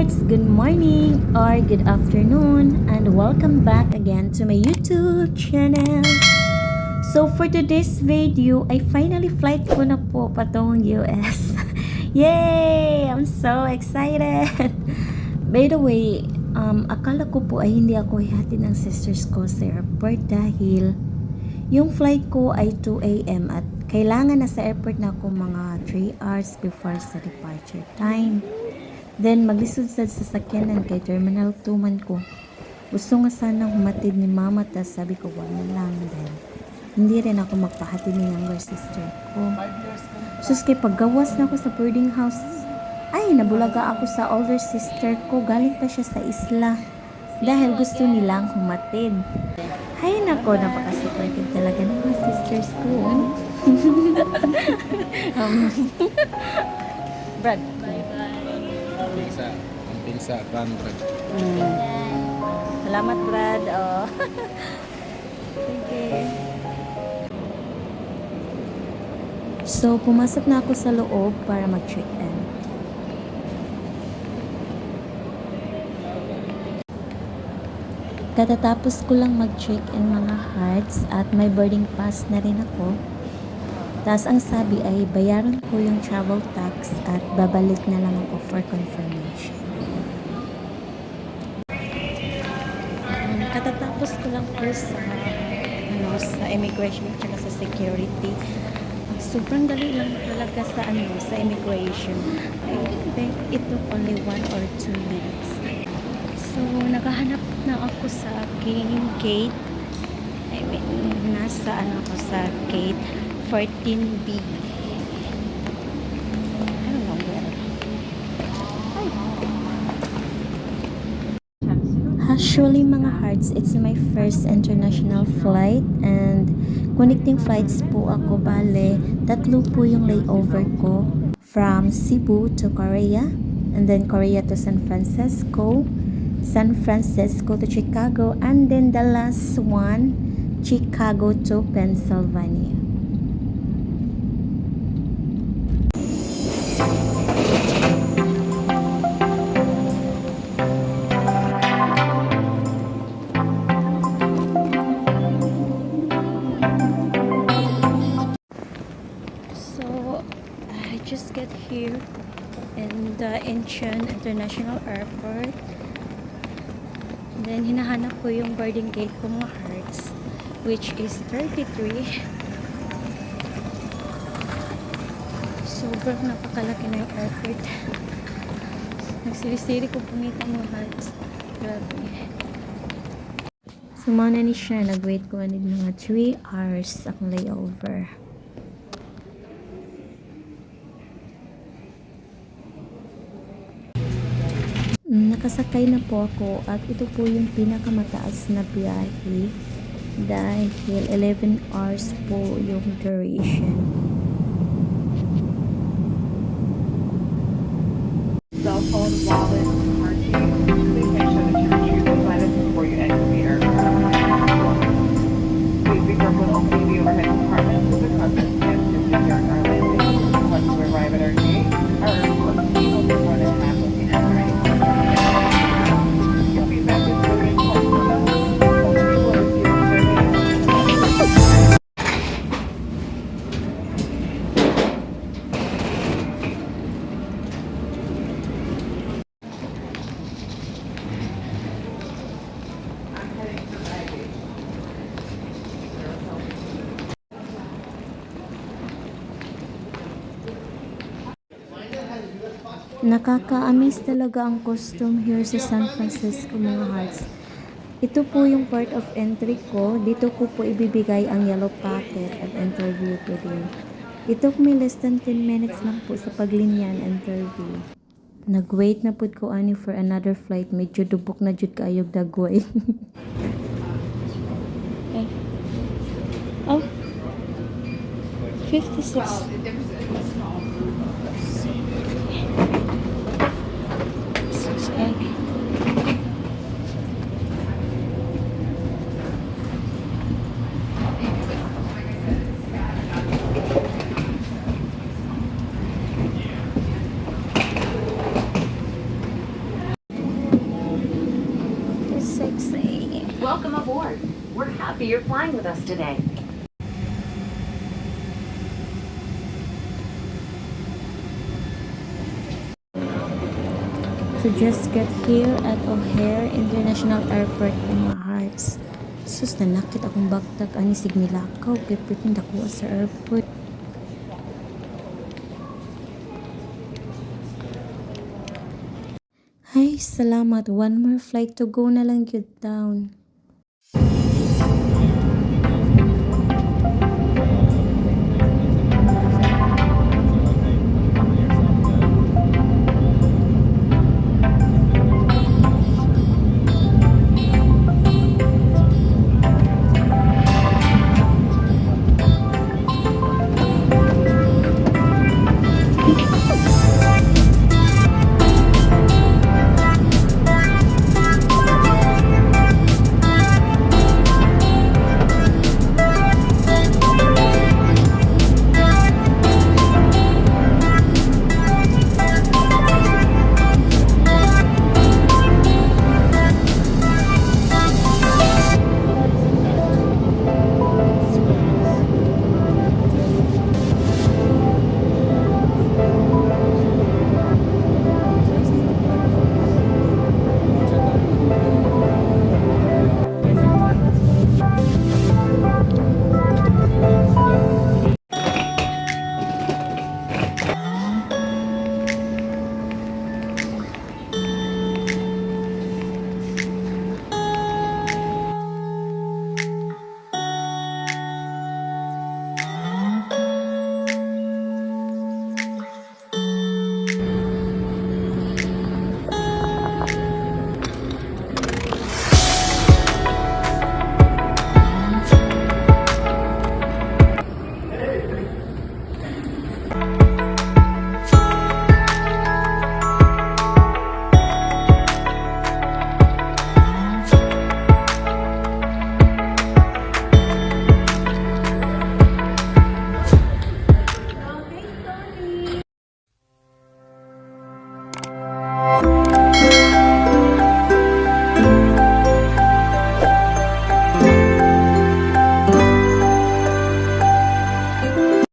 hearts, good morning or good afternoon and welcome back again to my YouTube channel. So for today's video, ay finally flight ko na po patungong US. Yay! I'm so excited! By the way, akala ko po ay hindi ako ihatid ng sisters ko sa airport dahil yung flight ko ay 2 a.m. at kailangan na sa airport na ako mga 3 hours before sa departure time. Then maglisod sa sasakyanan kay Terminal 2 man ko. Gusto nga sanang humatid ni mama, tas sabi ko wag na lang dahil hindi rin ako magpahatid ng younger sister ko. Sus kay paggawas na ako sa boarding house, ay nabulaga ako sa older sister ko, galing pa siya sa isla dahil gusto nilang humatid. Hay nako, napaka-supportive talaga ng mga sisters ko. Brad, Ang pinsa, Brad. salamat Brad. Oh. Okay. So, pumasok na ako sa loob para mag-check-in. Katatapos ko lang mag-check-in mga hearts at may boarding pass na rin ako. Tapos ang sabi ay bayaran ko yung travel tax at babalik na lang ako for confirmation. Katatapos ko lang po sa immigration at sa security. Sobrang dali lang talaga sa immigration. I think it took only 1 or 2 minutes. So, nakahanap na ako sa aking gate. I mean, nasa ako sa gate 14B. I don't know where. Actually, mga hearts, it's my first international flight and connecting flights po ako, bale. 3 po yung layover ko from Cebu to Korea and then Korea to San Francisco to Chicago, and then the last one, Chicago to Pennsylvania. So, I just get here in the Incheon International Airport. Then, hinahanap ko yung boarding gate ko mga hearts, which is 33. Sobrang napakalaki na yung airport. Nagsiri-siri ko pumita mga hearts. Grabe. Sumana ni siya. Nag-wait ko anid mga 3 hours ang layover. Nakasakay na po ako at ito po yung pinakamataas na biyahe dahil 11 hours po yung duration. Cell phone, wallet, parking. Please make sure that your shoes are planted before you exit the aircraft. Please be careful when opening the overhead compartments with the contents and to secure our landing. Once we arrive at our gate, our airport will be open more than half of the aircraft. You'll be met with swimming pools. Only will receive surveillance. Nakaka-amaze talaga ang costume here sa San Francisco mga hearts. Ito po yung part of entry ko. Dito ko po ibibigay ang yellow packet at interview ko din. It took me less than 10 minutes lang po sa paglinyan interview. Nag-wait na po ko ani for another flight. Medyo dubok na jud kaayog dagway. Okay. Oh. 56. Welcome aboard. We're happy you're flying with us today. So just get here at O'Hare International Airport in my hearts. Sus, nanakit akong bagtag ani signilakaw kay pretend ako sa airport. Ay, salamat. One more flight to go na lang yun down.